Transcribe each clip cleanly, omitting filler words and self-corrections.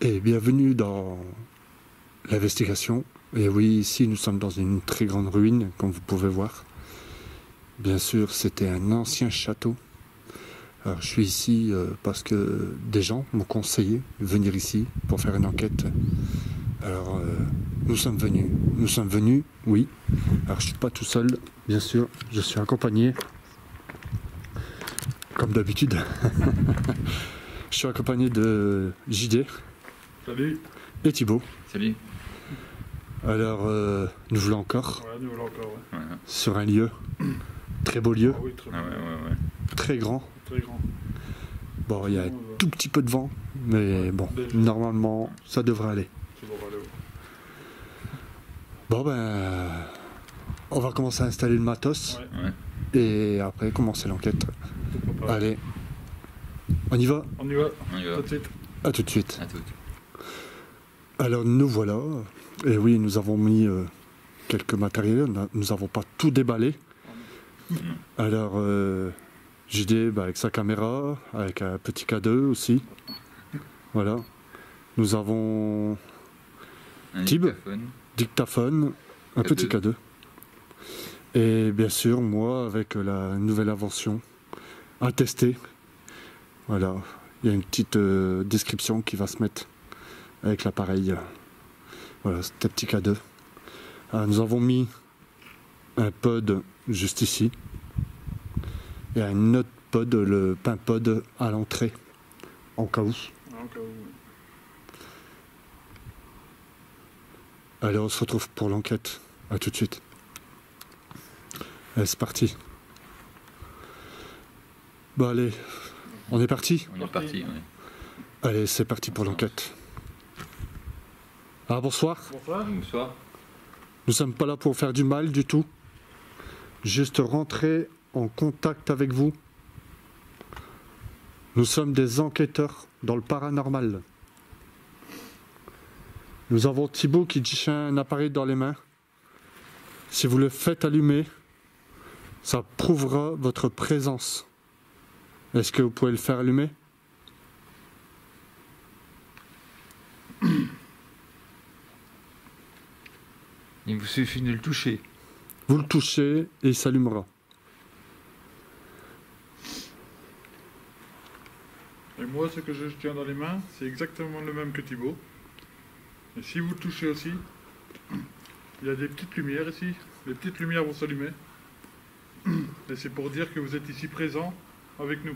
Et bienvenue dans l'investigation. Et oui, ici nous sommes dans une très grande ruine, comme vous pouvez voir. Bien sûr, c'était un ancien château. Alors, je suis ici parce que des gens m'ont conseillé de venir ici pour faire une enquête. Alors, nous sommes venus. Nous sommes venus, oui. Alors, je suis pas tout seul, bien sûr. Je suis accompagné, comme d'habitude. Je suis accompagné de JD. Salut. Et Thibaut. Salut. Alors, nous voulons encore. Ouais, nous voilà encore, ouais. Ouais. Sur un lieu. Très beau lieu. Ah oui, très, Ah ouais. Très grand. très grand. Bon, il y a un tout petit peu de vent. Mais bon, Déjà. normalement, ça devrait aller. C'est bon, allez, ouais. Bon, ben. On va commencer à installer le matos. Ouais, Et après, commencer l'enquête. tout préparé. Allez. On y va? On y va, On y va. tout de suite. À tout de suite. À toutes. Alors, nous voilà. Et oui, nous avons mis quelques matériels. Nous n'avons pas tout déballé. Alors, JD avec sa caméra, avec un petit K2 aussi. Voilà. Nous avons Un Tib. dictaphone. dictaphone, un K2. petit K2. Et bien sûr, moi, avec la nouvelle invention à tester. Voilà. Il y a une petite description qui va se mettre avec l'appareil. Voilà, c'était petit K2. Alors, nous avons mis un pod juste ici. Et un autre pod, le pain pod à l'entrée, en cas où. Ah, au cas où, ouais. Allez, on se retrouve pour l'enquête. À tout de suite. Allez, c'est parti. Bon, allez, on est parti? On est parti. Ouais. Allez, c'est parti pour l'enquête. Ah, bonsoir. Bonsoir. Bonsoir. Nous sommes pas là pour faire du mal du tout. Juste rentrer en contact avec vous. Nous sommes des enquêteurs dans le paranormal. Nous avons Thibaut qui tient un appareil dans les mains. Si vous le faites allumer, ça prouvera votre présence. Est-ce que vous pouvez le faire allumer? Il vous suffit de le toucher. Vous le touchez et il s'allumera. Et moi, ce que je tiens dans les mains, c'est exactement le même que Thibaut. Et si vous le touchez aussi, il y a des petites lumières ici. Les petites lumières vont s'allumer. Et c'est pour dire que vous êtes ici présent avec nous.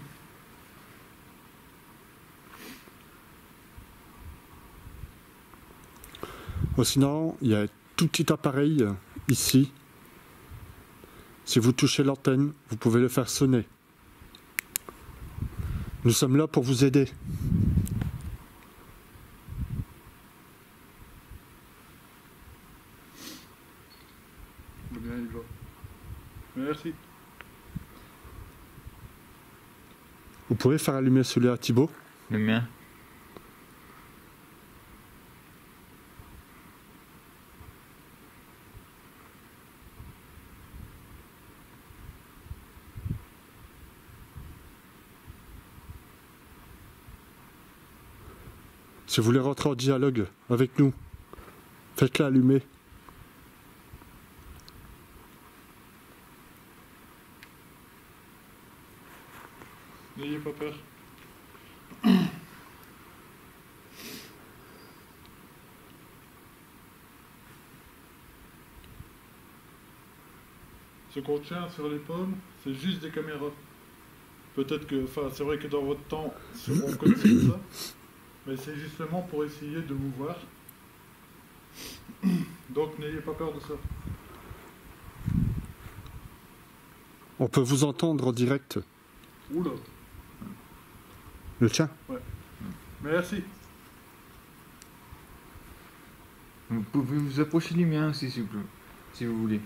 Oh, sinon, il y a un tout petit appareil ici. Si vous touchez l'antenne, vous pouvez le faire sonner. Nous sommes là pour vous aider. Eh bien, il va. Merci. Vous pouvez faire allumer celui à Thibaut? Le mien. Si vous voulez rentrer en dialogue avec nous, faites-le allumer. N'ayez pas peur. Ce qu'on tient sur les pommes, c'est juste des caméras. Peut-être que, enfin, c'est vrai que dans votre temps, on connaissait ça, mais c'est justement pour essayer de vous voir. Donc n'ayez pas peur de ça. On peut vous entendre en direct. Oula, Le tien? merci. Vous pouvez vous approcher du mien aussi, s'il vous plaît, si vous voulez.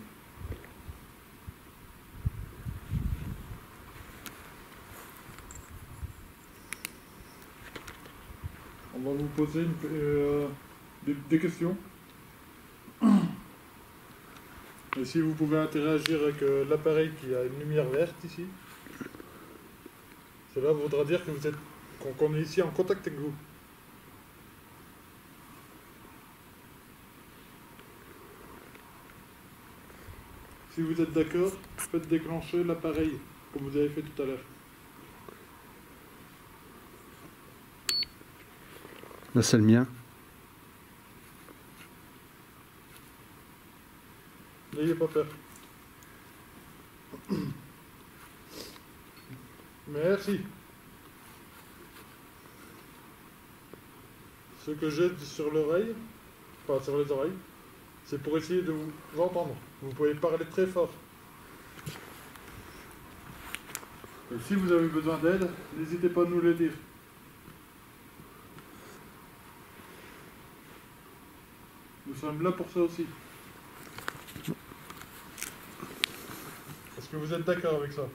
On va vous poser des questions. Et si vous pouvez interagir avec l'appareil qui a une lumière verte ici, cela voudra dire que vous êtes qu'on est ici en contact avec vous. si vous êtes d'accord, faites déclencher l'appareil, comme vous avez fait tout à l'heure. Là, c'est le mien. N'ayez pas peur. Merci. Ce que j'ai sur l'oreille, enfin sur les oreilles, c'est pour essayer de vous entendre. Vous pouvez parler très fort. Et si vous avez besoin d'aide, n'hésitez pas à nous le dire. Nous sommes là pour ça aussi. Est-ce que vous êtes d'accord avec ça?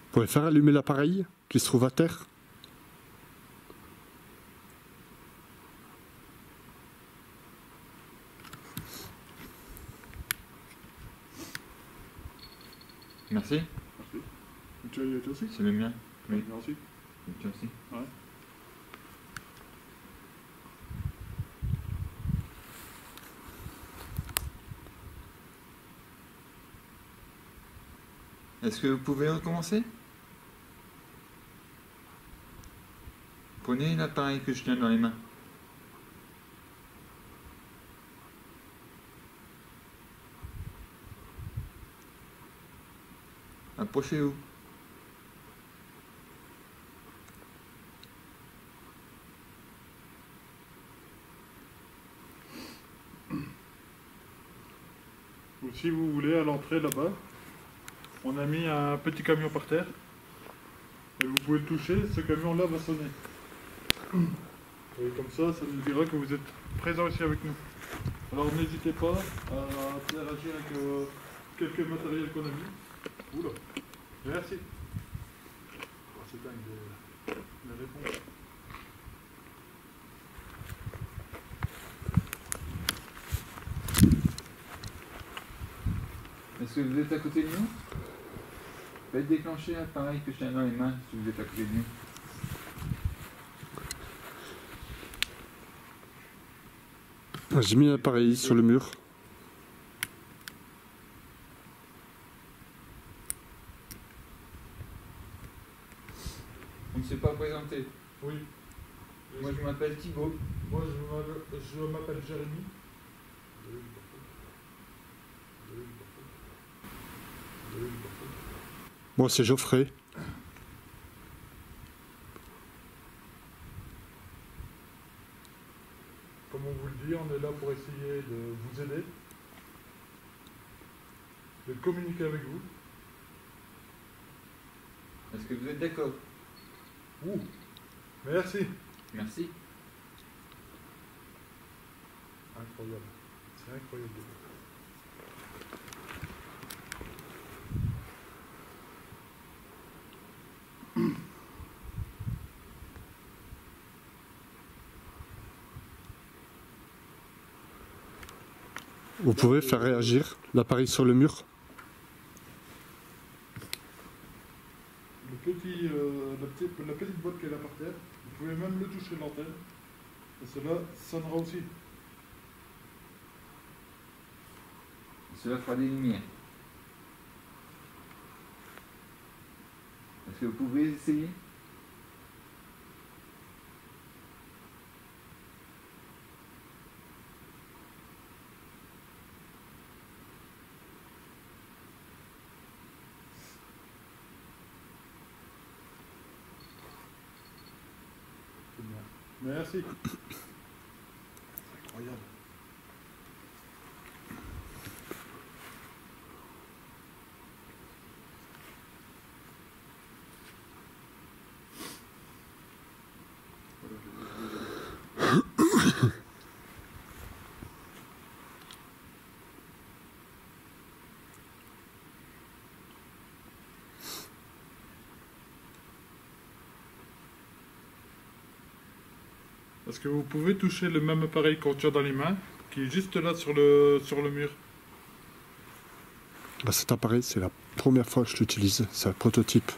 Vous pouvez faire allumer l'appareil qui se trouve à terre? Merci. Merci. Tu as y été aussi? C'est le mien. Oui. Merci. Tu aussi. Ouais. Est-ce que vous pouvez recommencer? Prenez l'appareil que je tiens dans les mains. Approchez-vous. Ou si vous voulez, à l'entrée là-bas, on a mis un petit camion par terre. Et vous pouvez le toucher, ce camion-là va sonner. Et comme ça nous dira que vous êtes présent ici avec nous. Alors n'hésitez pas à interagir avec quelques matériels qu'on a mis. Oula, merci. Oh, c'est dingue les réponses. Est-ce que vous êtes à côté de nous? Faites déclencher l'appareil que je tiens dans les mains si vous êtes à côté de nous. J'ai mis l'appareil sur le mur. On ne s'est pas présenté. Oui. Moi je m'appelle Thibaut. Moi je m'appelle Jérémy. Moi, c'est Geoffrey. Comme on vous le dit, on est là pour essayer de vous aider, de communiquer avec vous. Est-ce que vous êtes d'accord? Ouh, merci. Merci. Incroyable. C'est incroyable. Vous pouvez faire réagir l'appareil sur le mur? La petite boîte qui est là par terre, vous pouvez même le toucher l'antenne. Et cela sonnera aussi. Cela fera des lumières. Est-ce que vous pouvez essayer? C'est bien. Merci. C'est incroyable. Est-ce que vous pouvez toucher le même appareil qu'on tient dans les mains, qui est juste là sur le mur. Bah, cet appareil, c'est la première fois que je l'utilise. C'est un prototype.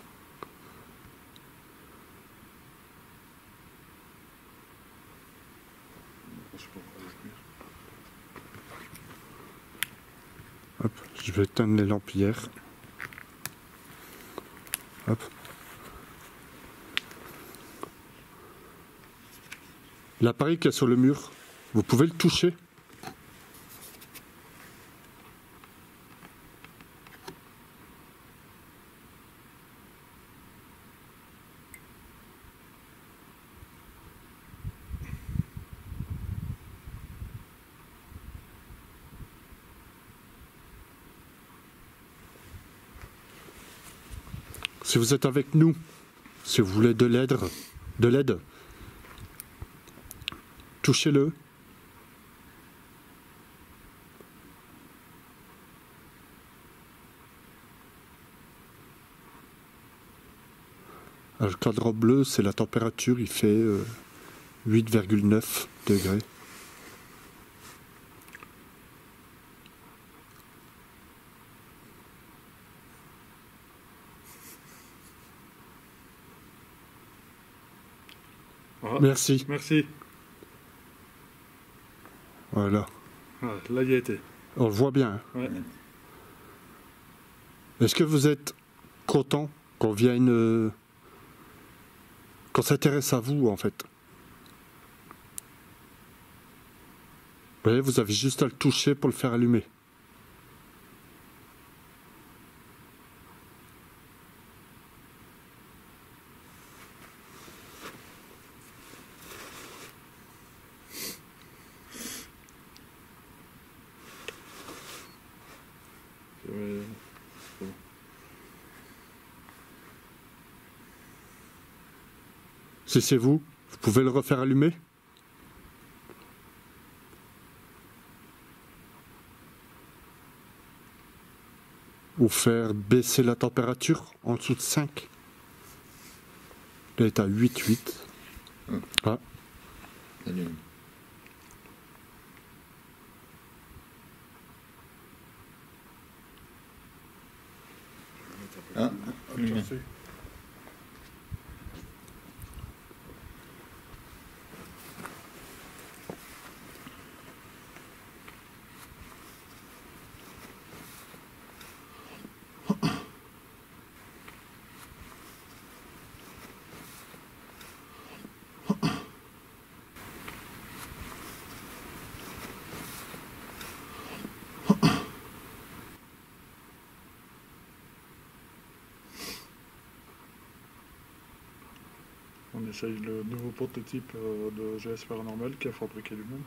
Je sais pas pourquoi le mur. Hop, je vais éteindre les lampillères. Hop. L'appareil qui est sur le mur, vous pouvez le toucher. Si vous êtes avec nous, si vous voulez de l'aide, touchez-le. Le cadre bleu, c'est la température, il fait 8,9 degrés. Ah, Merci. merci. Voilà. Ah, là, il y a été. On le voit bien. Hein. Ouais. Est-ce que vous êtes content qu'on vienne... qu'on s'intéresse à vous, en fait? Vous voyez, vous avez juste à le toucher pour le faire allumer. C'est bon. Si c'est vous, vous pouvez le refaire allumer? Ou faire baisser la température en dessous de 5. Là, il est à 8,8. Ah, Salut. Ah, Merci. On essaye le nouveau prototype de GS Paranormal qui a fabriqué lui-même.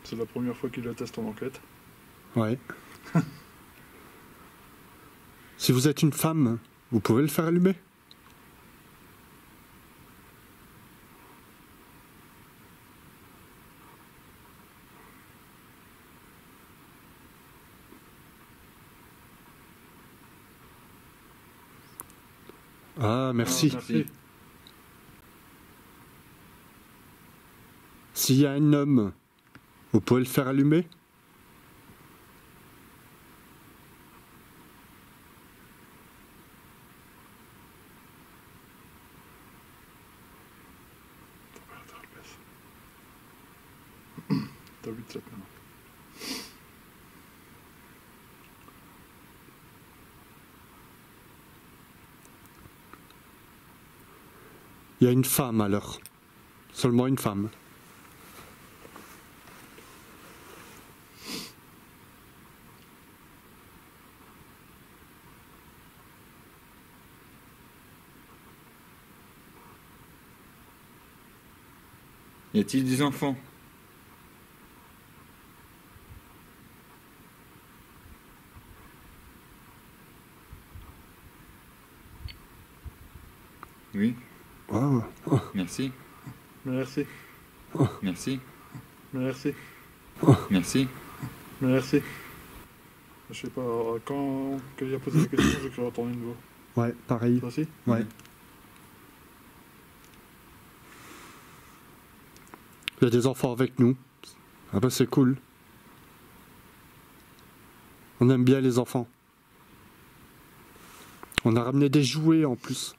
C'est la première fois qu'il le teste en enquête. ouais. Si vous êtes une femme, vous pouvez le faire allumer? Ah, merci. Ah, merci. S'il y a un homme, vous pouvez le faire allumer? T'as 8-7 maintenant. Il y a une femme alors. Seulement une femme. Y a-t-il des enfants? Oui, Oh. merci, Merci. merci, Merci. merci. Merci. Je sais pas, quand il a posé la question, j'ai cru entendre une voix. Ouais, pareil. Toi aussi? Ouais. Il y a des enfants avec nous. Ah bah c'est cool. On aime bien les enfants. On a ramené des jouets en plus.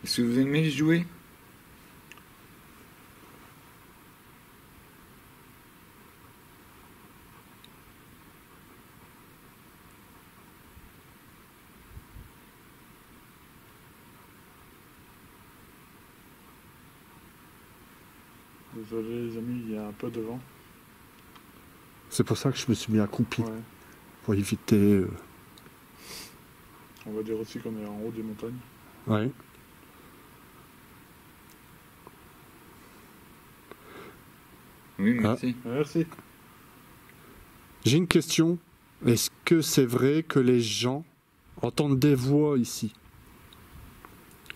Est-ce que vous aimez les jouets? Désolé les amis, il y a un peu de vent. C'est pour ça que je me suis mis accroupi. Ouais. Pour éviter... On va dire aussi qu'on est en haut des montagnes. Ouais. Oui, merci. Merci. J'ai une question. Est-ce que c'est vrai que les gens entendent des voix ici?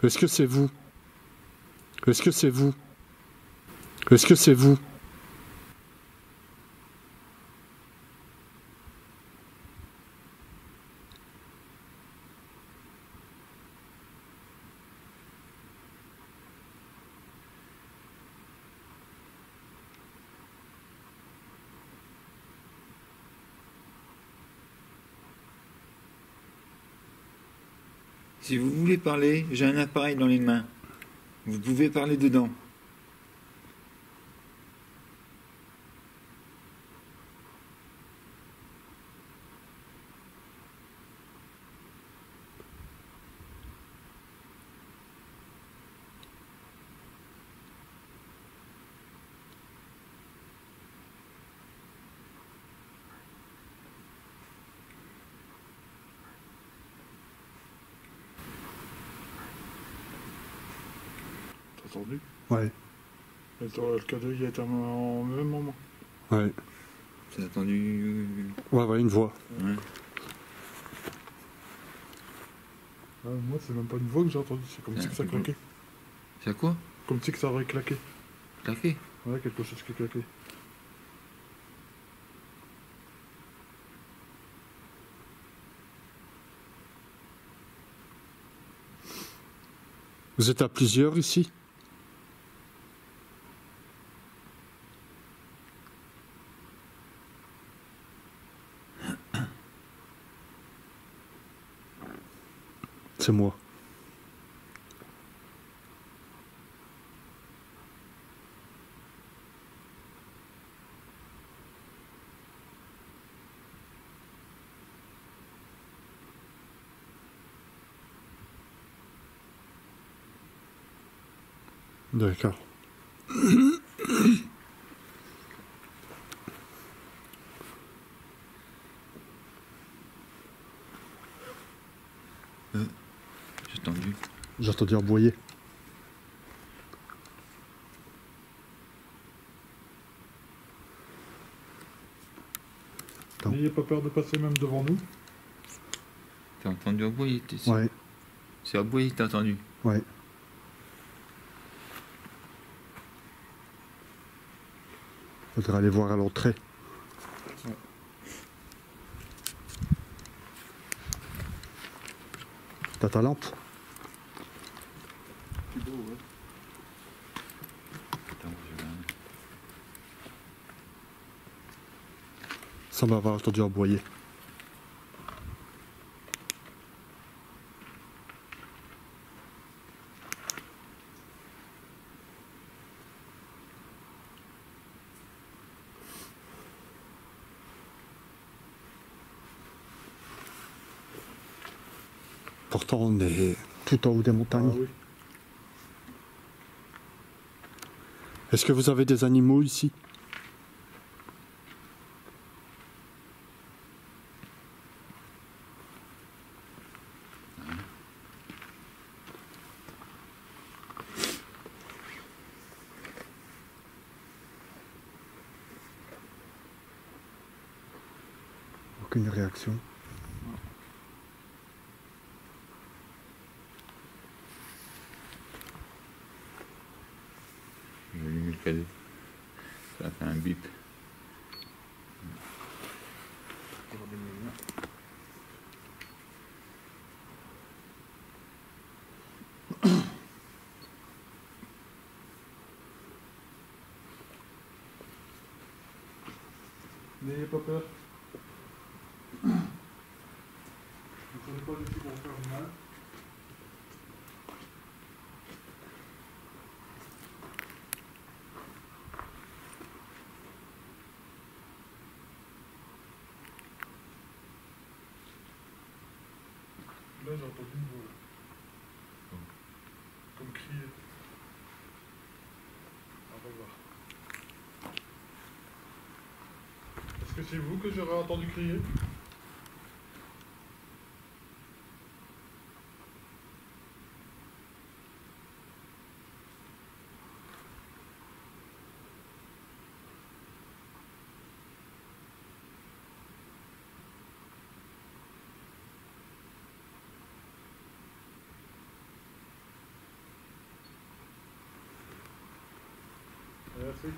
Est-ce que c'est vous? Est-ce que c'est vous? Est-ce que c'est vous? Si vous voulez parler, j'ai un appareil dans les mains. Vous pouvez parler dedans. T'as entendu? Ouais. Et toi, le cadeau, il est en même moment. Ouais. J'ai entendu... Ouais, une voix. Ouais. Moi, c'est même pas une voix que j'ai entendue, c'est comme si que ça claquait. C'est quoi? Comme si que ça aurait claqué. Claqué? Ouais, quelque chose qui claquait. Vous êtes à plusieurs ici? C'est moi. D'accord. J'ai entendu. J'ai entendu aboyer. Non. N'ayez pas peur de passer même devant nous. T'as entendu aboyer? Ouais, C'est aboyer que t'as entendu. ouais. Faudrait aller voir à l'entrée. Ouais. T'as ta lampe? C'est beau, ouais. Attends, je vais... Sans m'avoir entendu aboyer. Pourtant, on est tout en haut des Ah montagnes. oui. Est-ce que vous avez des animaux ici? Aucune réaction. J'ai allumé le cadet. Ça a fait un bip. N'ayez pas peur. Ne prenez pas ici pour vous faire du mal. Là, j'ai entendu une voix. Comme crier. On va voir. Est-ce que c'est vous que j'aurais entendu crier? Merci.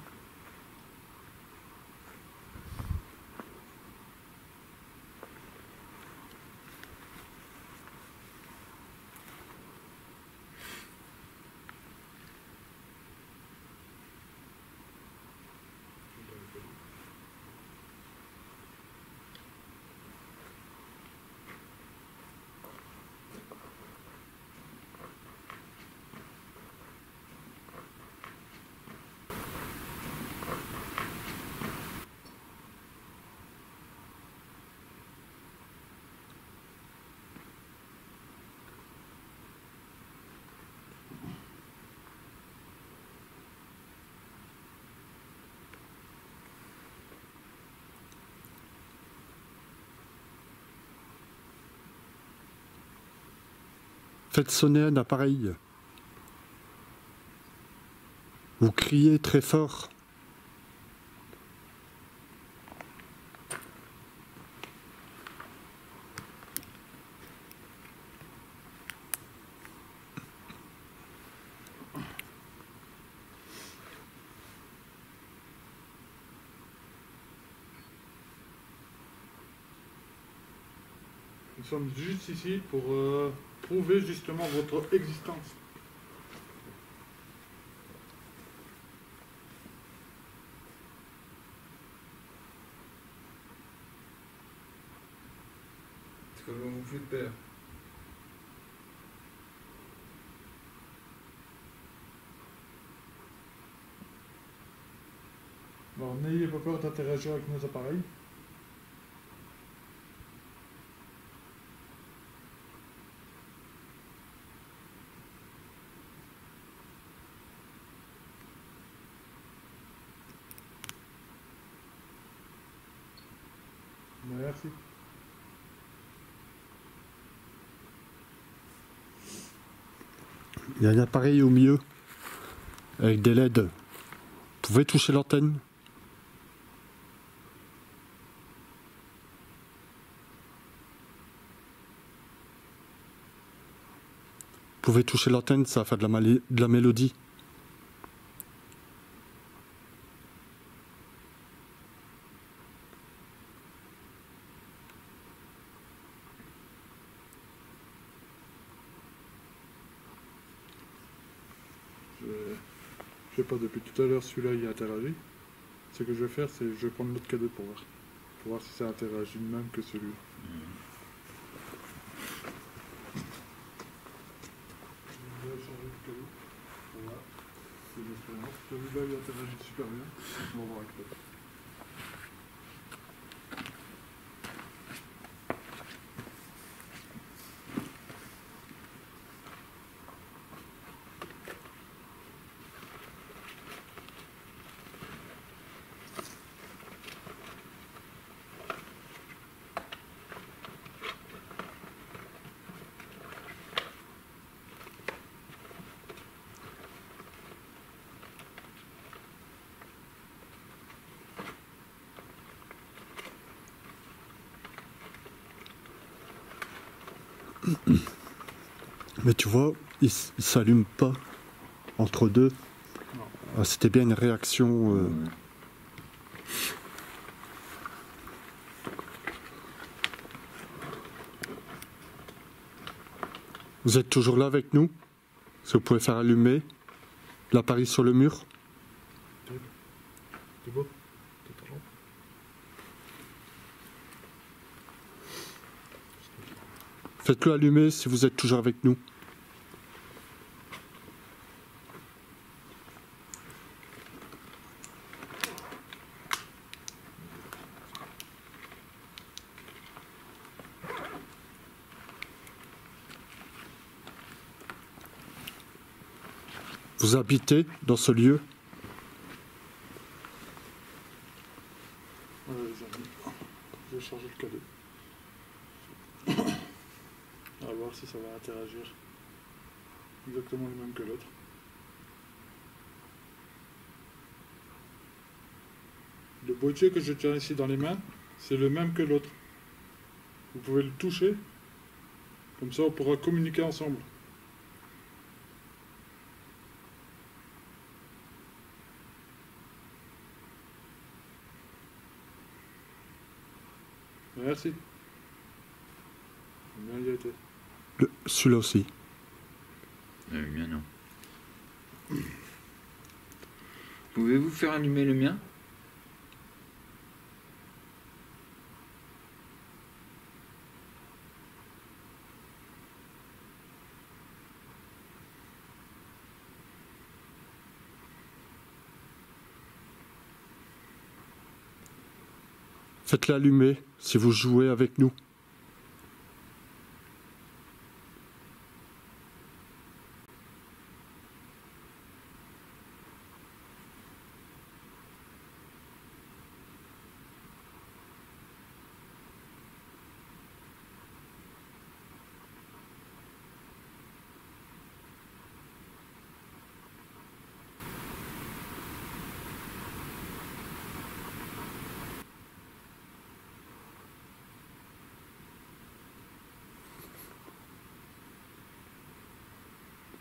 Faites sonner un appareil. Vous criez très fort. Nous sommes juste ici pour prouver justement votre existence. Est-ce que vous faites peur? Alors n'ayez pas peur d'interagir avec nos appareils. Merci. Il y a un appareil au milieu avec des LED. Vous pouvez toucher l'antenne. Vous pouvez toucher l'antenne, ça va faire de la mélodie. Je sais pas, depuis tout à l'heure, celui-là il a interagi. Ce que je vais faire, c'est je vais prendre l'autre cadeau pour voir si ça interagit de même que celui-là. Je vais changer de cadeau pour voir. C'est une expérience. Celui-là il interagit super bien. On va voir avec l'autre. Mais tu vois, il s'allume pas entre deux. Ah, c'était bien une réaction. Vous êtes toujours là avec nous? Est-ce que vous pouvez faire allumer l'appareil sur le mur? C'est beau. T'es trop Faites-le allumer si vous êtes toujours avec nous. Vous habitez dans ce lieu? Ouais, les amis. Je vais charger le cadeau. On va voir si ça va interagir. Exactement le même que l'autre. Le boîtier que je tiens ici dans les mains, c'est le même que l'autre. Vous pouvez le toucher. Comme ça, on pourra communiquer ensemble. Merci. Bien y a été. Celui-là aussi. Le mien, non. Pouvez-vous faire allumer le mien? Faites-le allumer si vous jouez avec nous.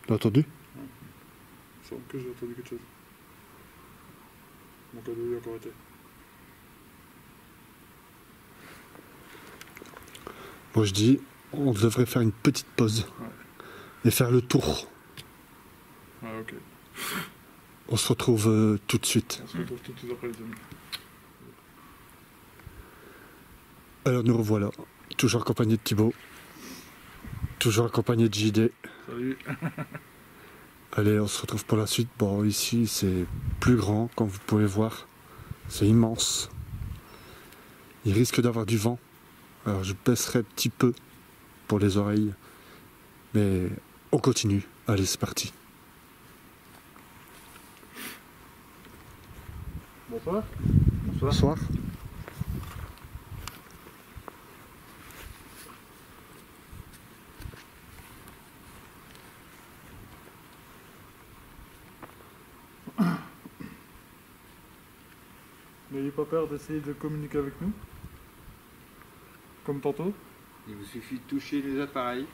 T'as entendu? Il semble que j'ai entendu quelque chose. Mon cadeau y a encore été. Moi je dis, on devrait faire une petite pause. Et faire le tour. Ah, ok. On se retrouve tout de suite. On se retrouve tout de suite après, les amis. Alors nous revoilà, toujours accompagné de Thibaut, toujours accompagné de JD. Salut. Allez, on se retrouve pour la suite. Bon, ici c'est plus grand, comme vous pouvez voir, c'est immense. Il risque d'avoir du vent, alors je baisserai un petit peu pour les oreilles, mais on continue. Allez, c'est parti. Bonsoir. Bonsoir. N'ayez pas peur d'essayer de communiquer avec nous. Comme tantôt. Il vous suffit de toucher les appareils.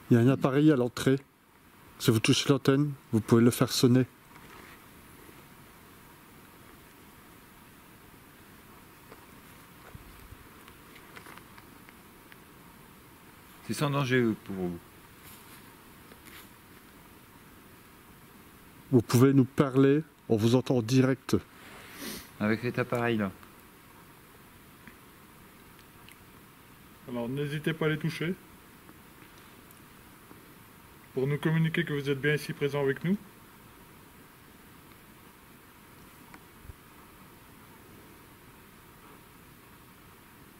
Il y a un appareil à l'entrée. Si vous touchez l'antenne, vous pouvez le faire sonner. C'est sans danger pour vous. Vous pouvez nous parler, on vous entend en direct. Avec cet appareil-là. Alors n'hésitez pas à les toucher. Pour nous communiquer que vous êtes bien ici présent avec nous.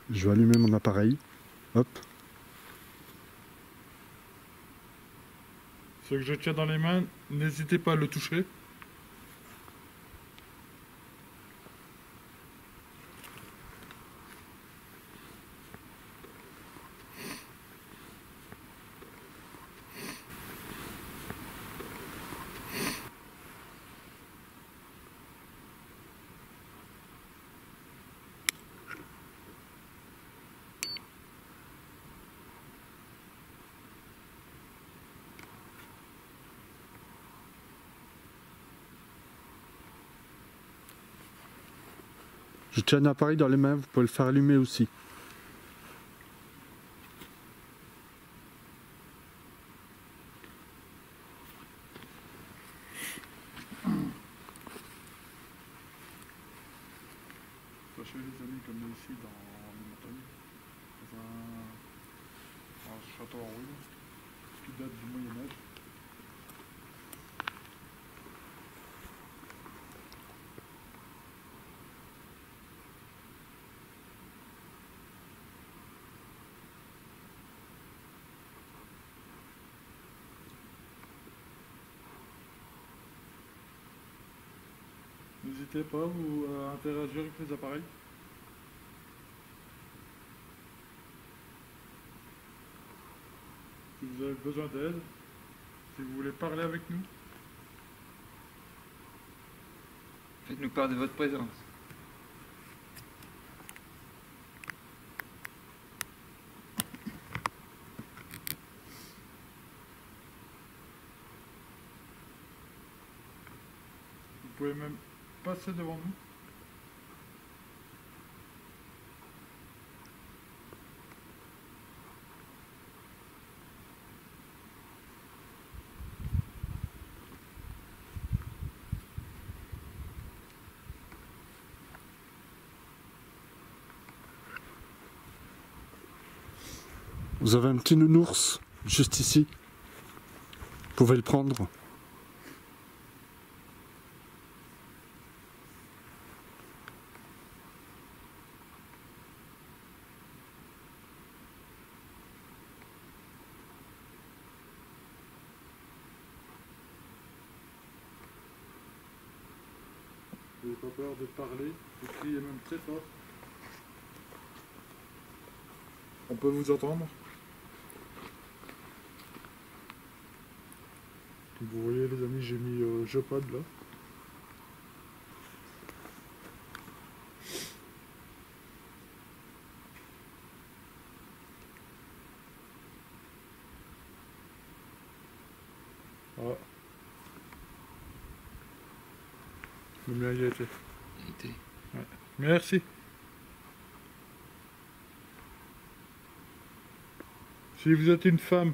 Je vais allumer mon appareil. Hop. Ce que je tiens dans les mains, n'hésitez pas à le toucher. Je tiens un appareil dans les mains, vous pouvez le faire allumer aussi. Sachez les amis, comme ici dans les montagnes, château en ruine qui date du Moyen-Âge. N'hésitez pas à interagir avec les appareils. Si vous avez besoin d'aide, si vous voulez parler avec nous, Faites-nous part de votre présence. vous pouvez même passer devant nous. Vous avez un petit nounours juste ici. Vous pouvez le prendre. N'ayez pas peur de parler, de crier même très fort. On peut vous entendre. Vous voyez les amis, j'ai mis Jopad là. Ah. Le mien y a été. Ouais. Merci. Si vous êtes une femme,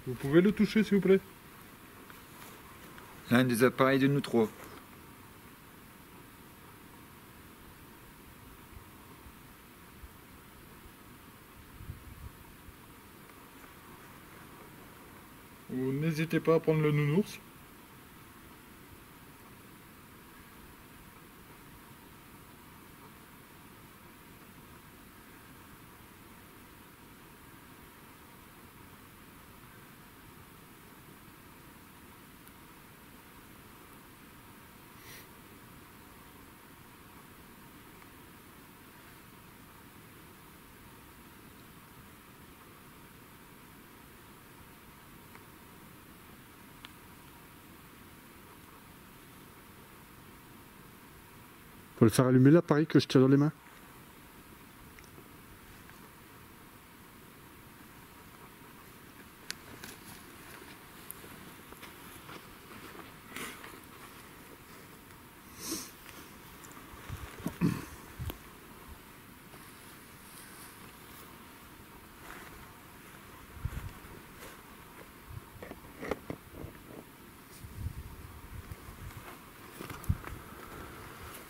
vous pouvez le toucher s'il vous plaît. L'un des appareils de nous trois. Ou n'hésitez pas à prendre le nounours. Faut le faire allumer l'appareil que je tiens dans les mains.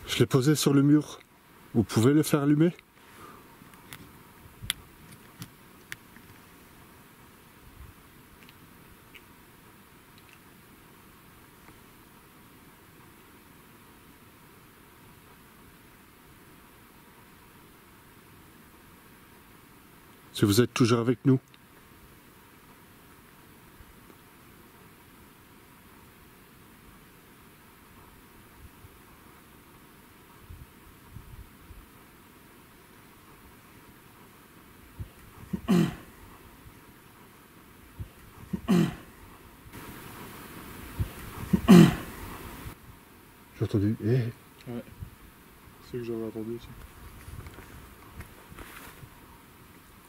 Je l'ai posé sur le mur. Vous pouvez le faire allumer? Si vous êtes toujours avec nous. J'ai entendu. Eh. Ouais. C'est ce que j'avais entendu aussi.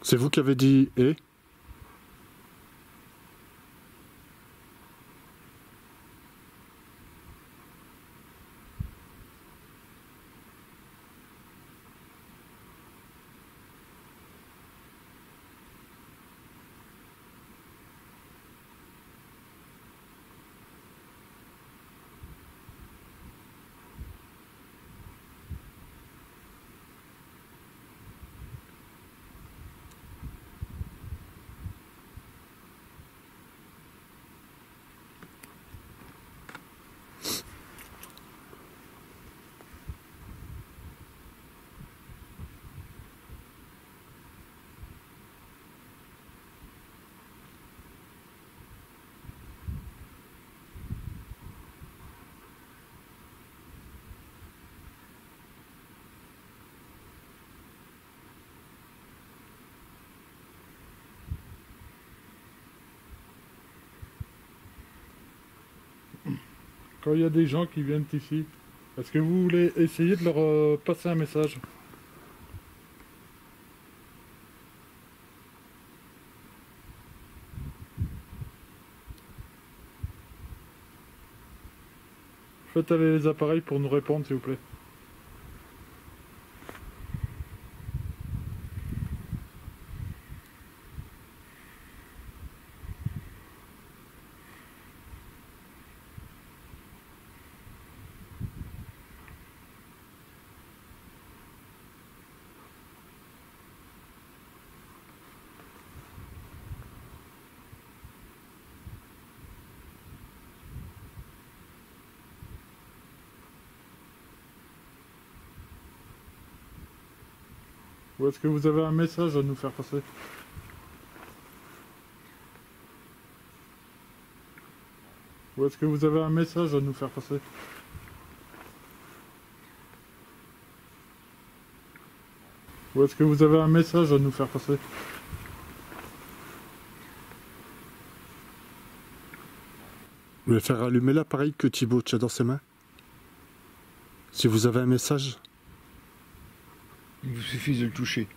C'est vous qui avez dit eh? Quand il y a des gens qui viennent ici, est-ce que vous voulez essayer de leur passer un message? Faites aller les appareils pour nous répondre, s'il vous plaît. Ou est-ce que vous avez un message à nous faire passer? Ou est-ce que vous avez un message à nous faire passer? Ou est-ce que vous avez un message à nous faire passer? Vous voulez faire allumer l'appareil que Thibaut tient dans ses mains? Si vous avez un message? Il vous suffit de le toucher.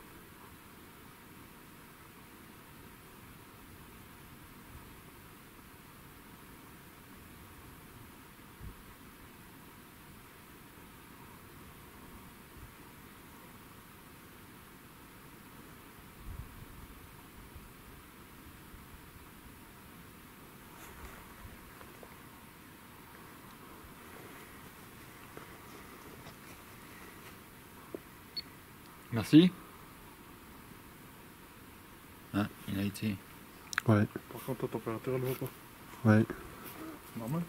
Merci. Ah, il a été. Ouais, Par contre, ta température, elle va pas. ouais, Normal.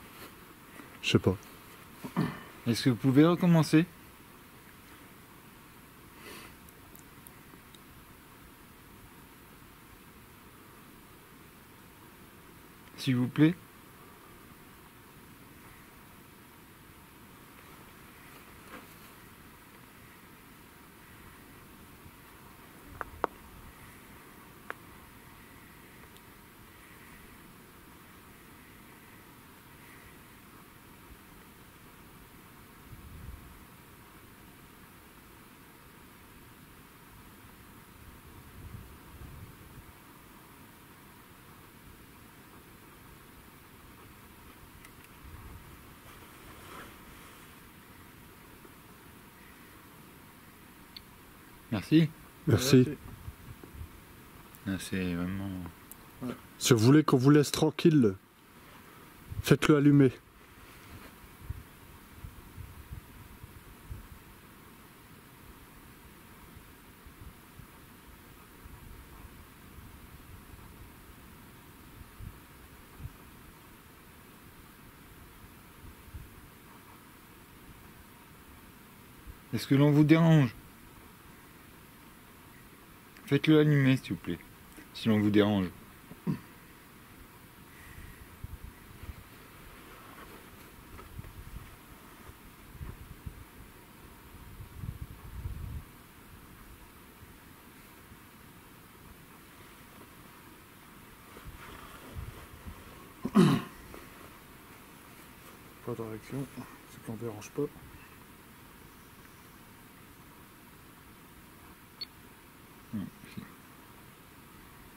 je sais pas. Est-ce que vous pouvez recommencer? S'il vous plaît. Merci. Merci. Ah, c'est vraiment... Si vous voulez qu'on vous laisse tranquille, faites-le allumer. Est-ce que l'on vous dérange? Faites-le allumer, s'il vous plaît. Si l'on vous dérange. Pas de réaction, c'est qu'on dérange pas.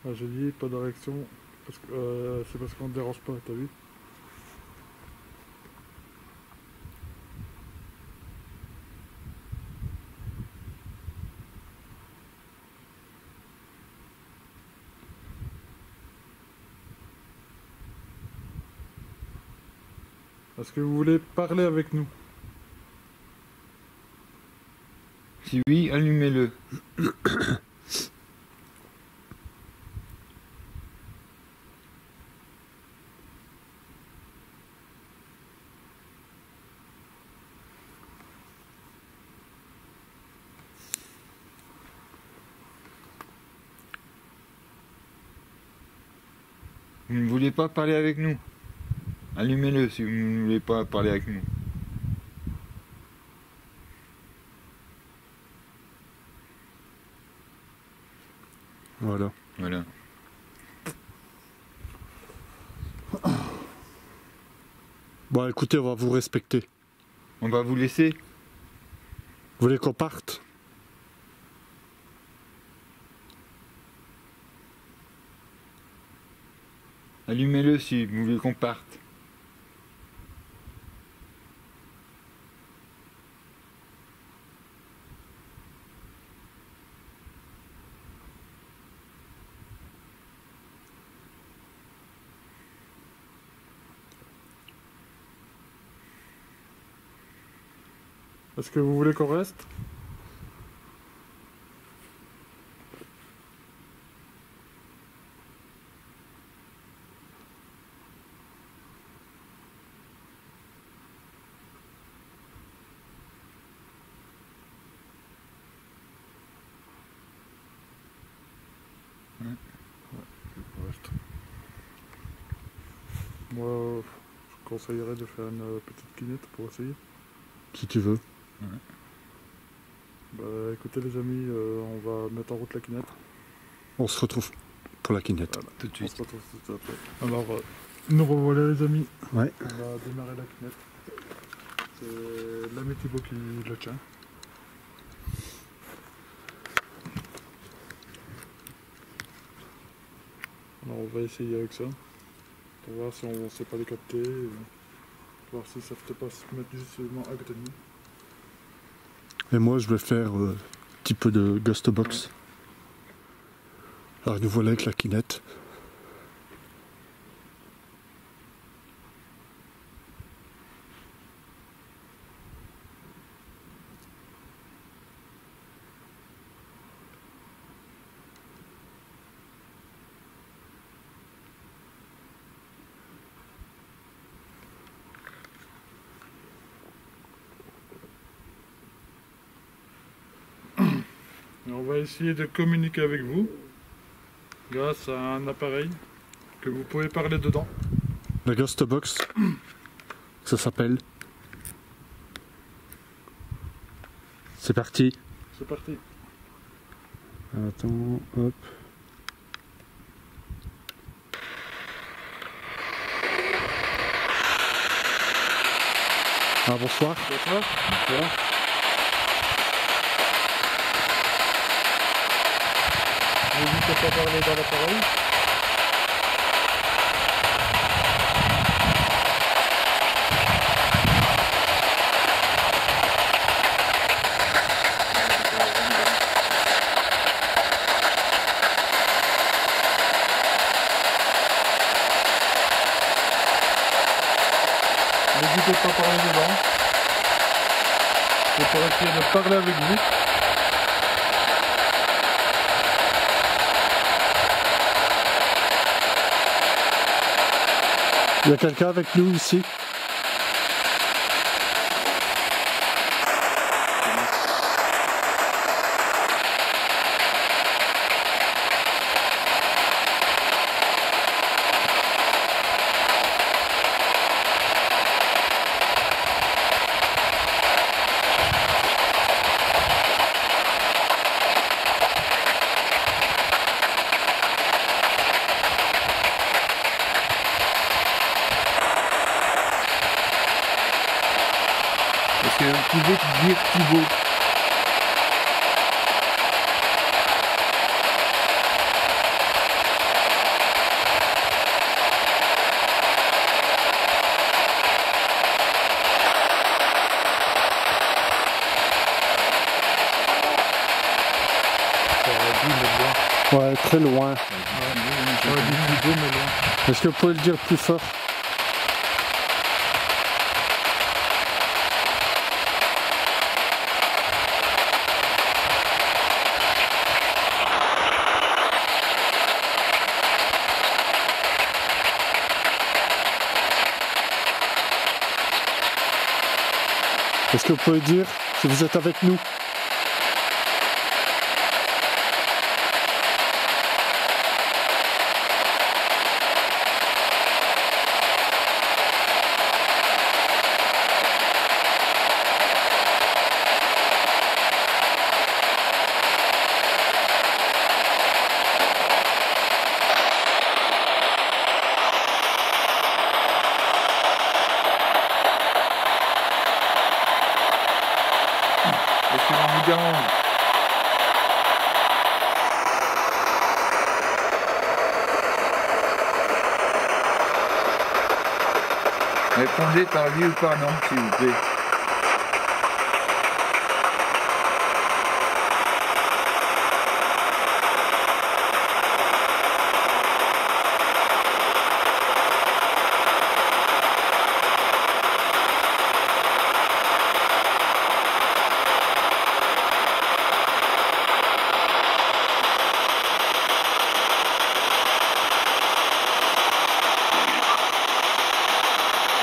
Ah, j'ai dit pas de réaction, parce que c'est parce qu'on ne dérange pas, t'as vu? Est-ce que vous voulez parler avec nous? Si oui, allumez-le. Vous ne voulez pas parler avec nous? Allumez-le si vous ne voulez pas parler avec nous. Voilà. Voilà. Bon, écoutez, on va vous respecter. On va vous laisser. Vous voulez qu'on parte? Allumez-le si vous voulez qu'on parte. Est-ce que vous voulez qu'on reste? On reste. Moi, je conseillerais de faire une petite quinette pour essayer. Si tu veux. Bah écoutez les amis, on va mettre en route la quinette. On se retrouve pour la quinette. Voilà, Tout de on suite. se retrouve tout de suite après. Alors, nous revoilà les amis. Ouais. On va démarrer la quinette. C'est l'ami Thibaut qui le tient. Alors on va essayer avec ça. Pour voir si on ne sait pas les capter. Voir si ça ne fait pas se mettre justement à côté de nous. Et moi, je vais faire un petit peu de ghost box. Alors, nous voilà avec la quinette. Et on va essayer de communiquer avec vous grâce à un appareil que vous pouvez parler dedans. La ghost box, ça s'appelle. C'est parti. C'est parti. Attends, hop. Ah, bonsoir. Bonsoir. Bonsoir. N'hésitez pas à parler dans l'appareil. N'hésitez pas à parler dedans. C'est pour essayer de parler avec vous. Il y a quelqu'un avec nous ici? Est-ce que vous pouvez dire Thibaut? Ouais, très loin. J'aurais dit Thibaut, mais loin. Est-ce que vous pouvez le dire plus fort? Est-ce que vous pouvez dire si vous êtes avec nous? Répondez par oui ou par non, s'il vous plaît.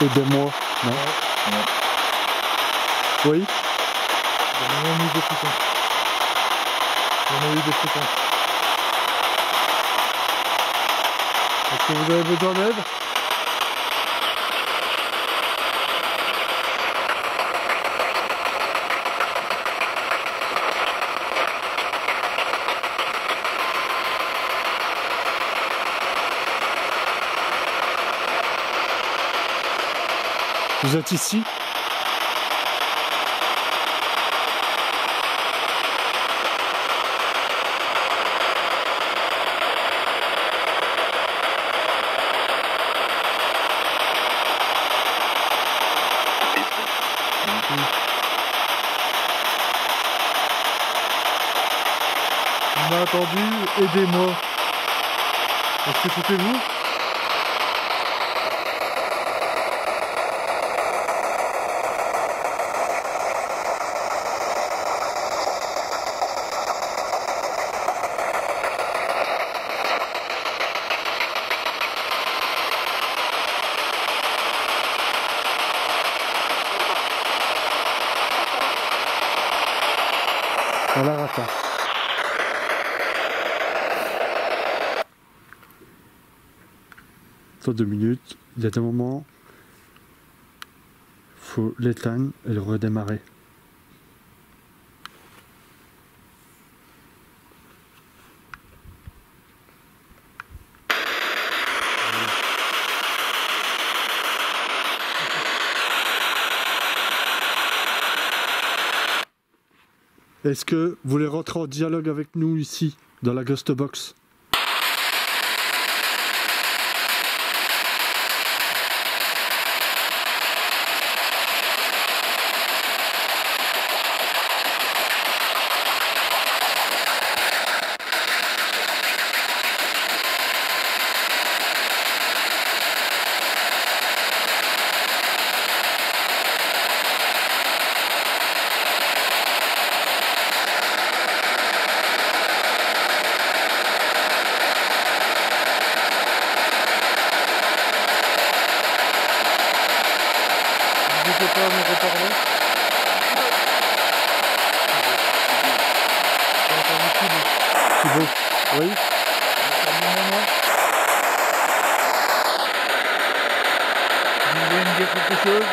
Aidez-moi. Non. Non. Oui. J'en ai eu des frissons. J'en ai eu des frissons. Est-ce que vous avez besoin d'aide? Vous êtes ici? On a attendu, aidez-moi. Est-ce que c'était vous? On la rate. Dans 2 minutes, il y a des moments, faut l'éteindre et le redémarrer. Est-ce que vous voulez rentrer en dialogue avec nous ici, dans la Ghost Box? N'hésitez pas à me reparler. J'ai entendu Thibaut. Thibaut? Oui? Moi. Vous voulez me dire quelque chose?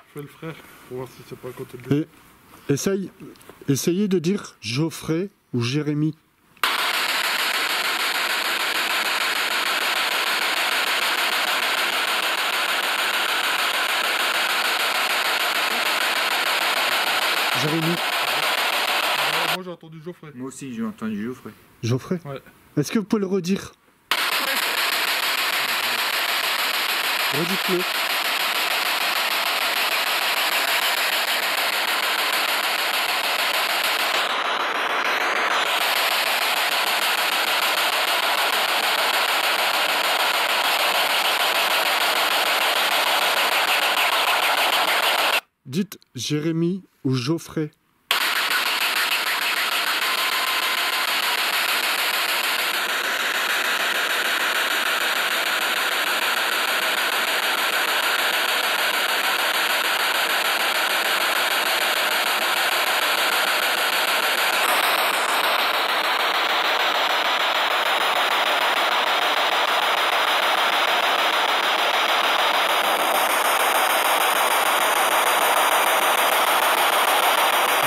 Je fais le frère pour voir si c'est pas à côté de lui. Essayez de dire Geoffrey ou Jérémy. Jérémy. Moi j'ai entendu Geoffrey. Moi aussi, j'ai entendu Geoffrey. Geoffrey? Ouais. Est-ce que vous pouvez le redire? Redites-le. Dites Jérémy ou Geoffrey.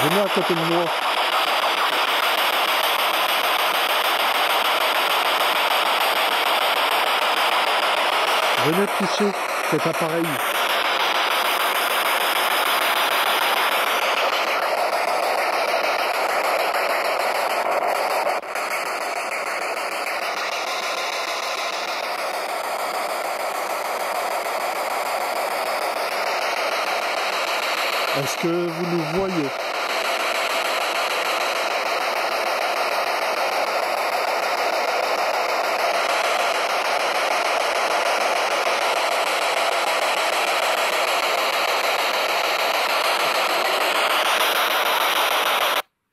Venez à côté de moi. Venez toucher cet appareil. Est-ce que vous nous voyez?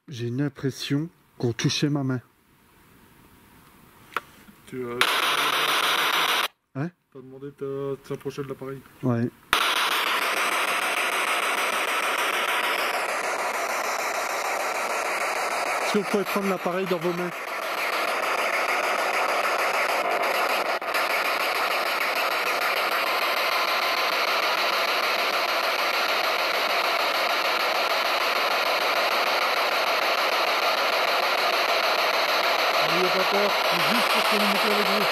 J'ai une impression qu'on touchait ma main. Tu Hein? t'as demandé de t'approcher de l'appareil. Ouais. Est-ce que vous pouvez prendre l'appareil dans vos mains? N'ayez pas peur, c'est juste pour communiquer avec vous.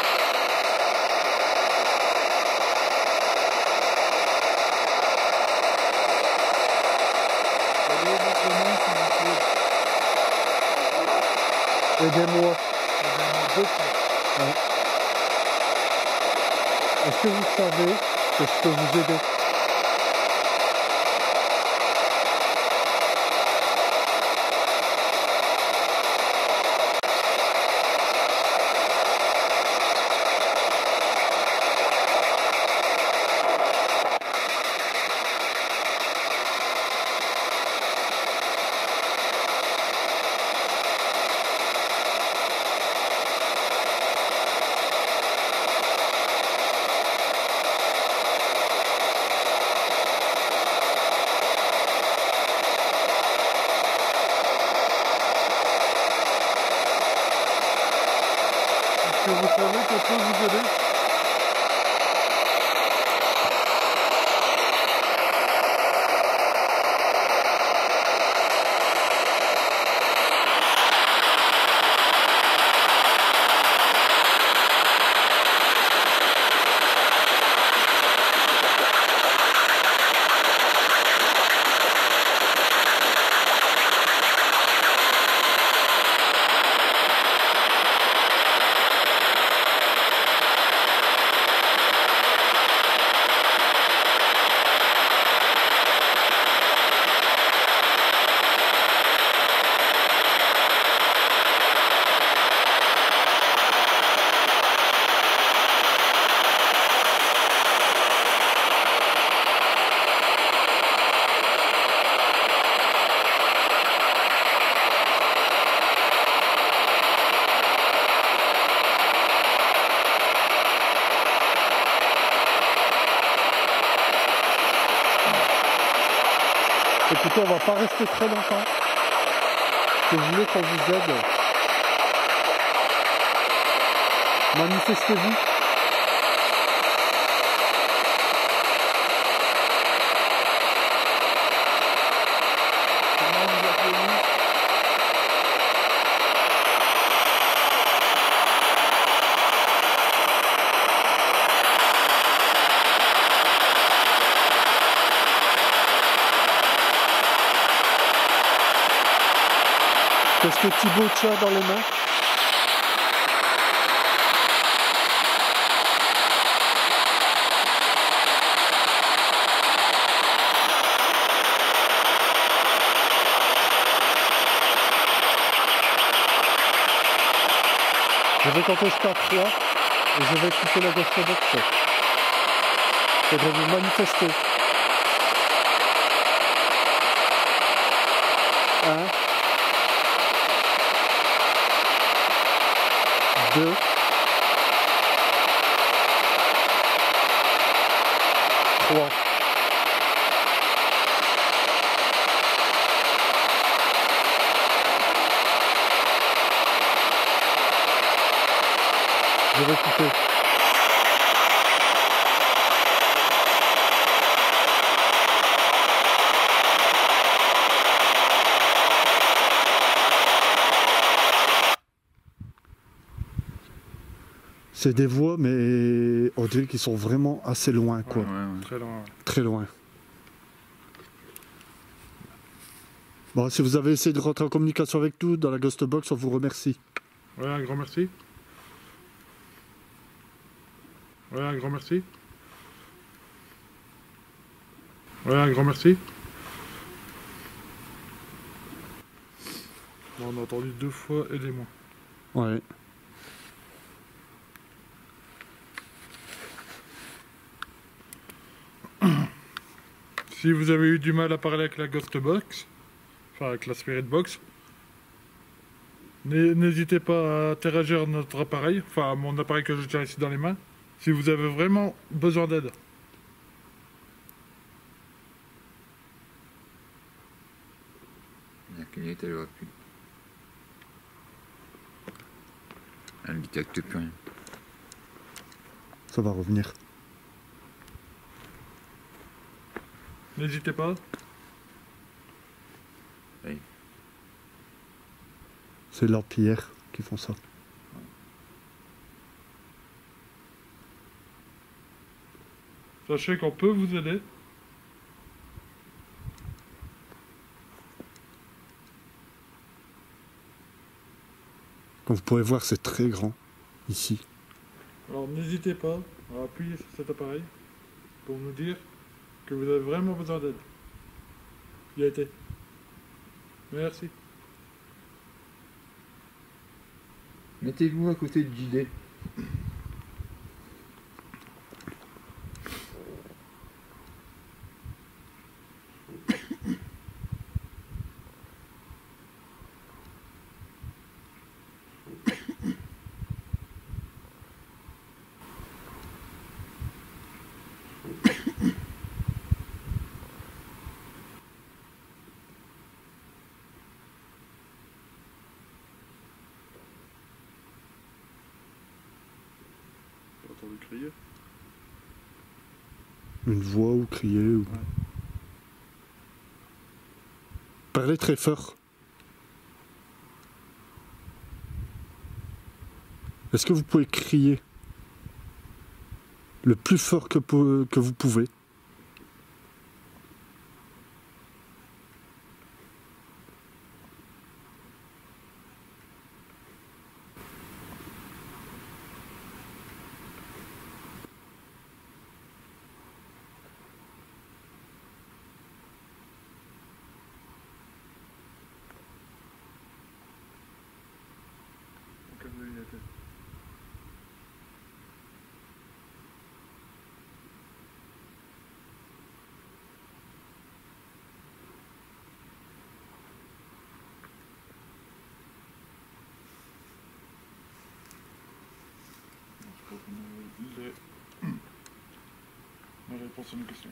Allez, votre main, s'il vous plaît. Aidez-moi. Aidez-moi beaucoup. Ouais. Est-ce que vous savez que je peux vous aider? Est-ce que vous savez qu'on peut vous aider? Écoutez, on va pas rester très longtemps. Si vous voulez qu'on vous aide, manifestez-vous. Comment vous appelez-vous? Qu'est-ce que Thibaut tient dans les mains? Je vais compter jusqu'à 3 et je vais quitter la Ghost Box. Faudrait vous manifester. 1, 2, 3. Je vais quitter. C'est des voix, mais on dirait qu'ils sont vraiment assez loin, quoi. Très loin. Très loin. Bon, si vous avez essayé de rentrer en communication avec nous dans la Ghost Box, on vous remercie. Ouais, un grand merci. Ouais, un grand merci. Ouais, un grand merci. On a entendu 2 fois aidez-moi. Ouais. Si vous avez eu du mal à parler avec la Ghost Box, enfin avec la Spirit Box, n'hésitez pas à interagir à notre appareil, enfin à mon appareil que je tiens ici dans les mains, si vous avez vraiment besoin d'aide. La clignote, elle va plus. Elle ne détecte plus rien. Ça va revenir. N'hésitez pas. Oui. C'est l'Empire qui font ça. Sachez qu'on peut vous aider. Comme vous pouvez voir, c'est très grand ici. Alors n'hésitez pas à appuyer sur cet appareil pour nous dire que vous avez vraiment besoin d'aide. Il a été. Merci. Mettez-vous à côté de JD. J'ai entendu crier. Une voix ou crier. Ou... Ouais. Parlez très fort. Est-ce que vous pouvez crier le plus fort que vous pouvez? Donc, il a été. Je crois qu'on a les réponses à nos questions.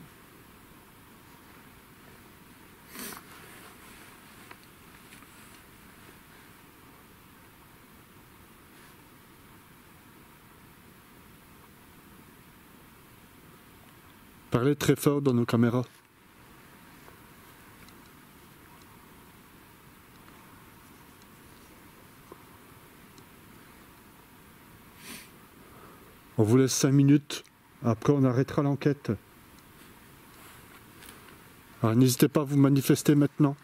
Parlez très fort dans nos caméras. On vous laisse 5 minutes. Après, on arrêtera l'enquête. Alors, n'hésitez pas à vous manifester maintenant.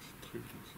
C'est très bien ça.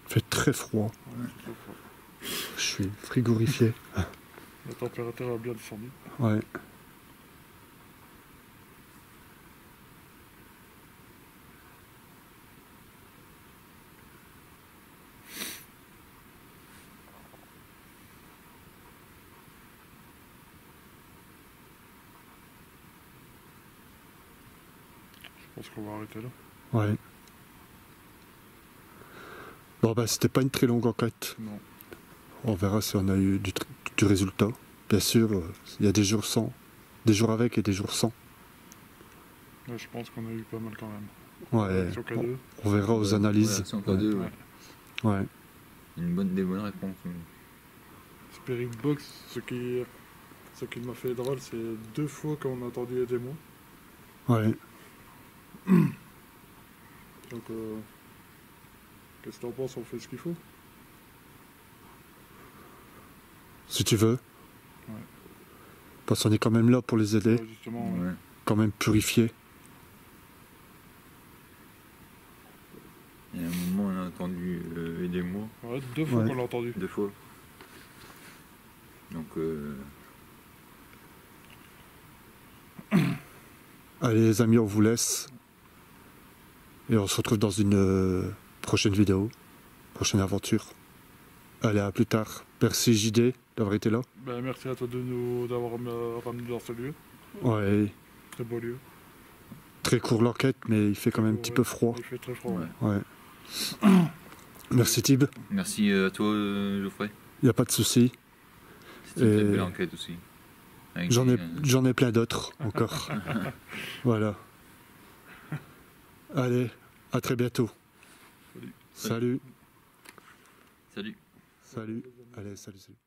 Il fait très froid. Ouais, c'est froid. Je suis frigorifié. La température a bien descendu. Ouais. Je pense qu'on va arrêter là. Ouais. Bon bah c'était pas une très longue enquête. Non. On verra si on a eu du résultat. Bien sûr, il y a des jours sans, des jours avec et des jours sans. Ouais, je pense qu'on a eu pas mal quand même. Ouais, Sur K2. on verra aux analyses. C'est encore deux, Ouais. Ouais. des bonnes réponses. Spirit Box, ce qui m'a fait drôle, c'est 2 fois qu'on a entendu les démos. Ouais. Donc, qu'est-ce que t'en penses? On fait ce qu'il faut? Si tu veux. Ouais. Parce qu'on est quand même là pour les aider, Ouais, justement, ouais. Ouais. quand même purifier. Il y a un moment, on a entendu aidez-moi Ouais, 2 fois Ouais. qu'on l'a entendu. 2 fois. Donc, Allez les amis, on vous laisse. Et on se retrouve dans une prochaine vidéo, prochaine aventure. Allez, à plus tard. Merci JD d'avoir été là. Ben, merci à toi d'avoir ramené dans ce lieu. Ouais, Très beau lieu. très court l'enquête, mais il fait quand même un petit peu froid. Il fait très froid. ouais. Ouais. Ouais. Merci Tib, Merci à toi, Geoffrey. il n'y a pas de souci. C'était une très Et- belle enquête aussi. Avec J'en ai plein d'autres encore. Voilà. Allez, à très bientôt. Salut. Salut. Salut. Salut. Allez, salut, salut.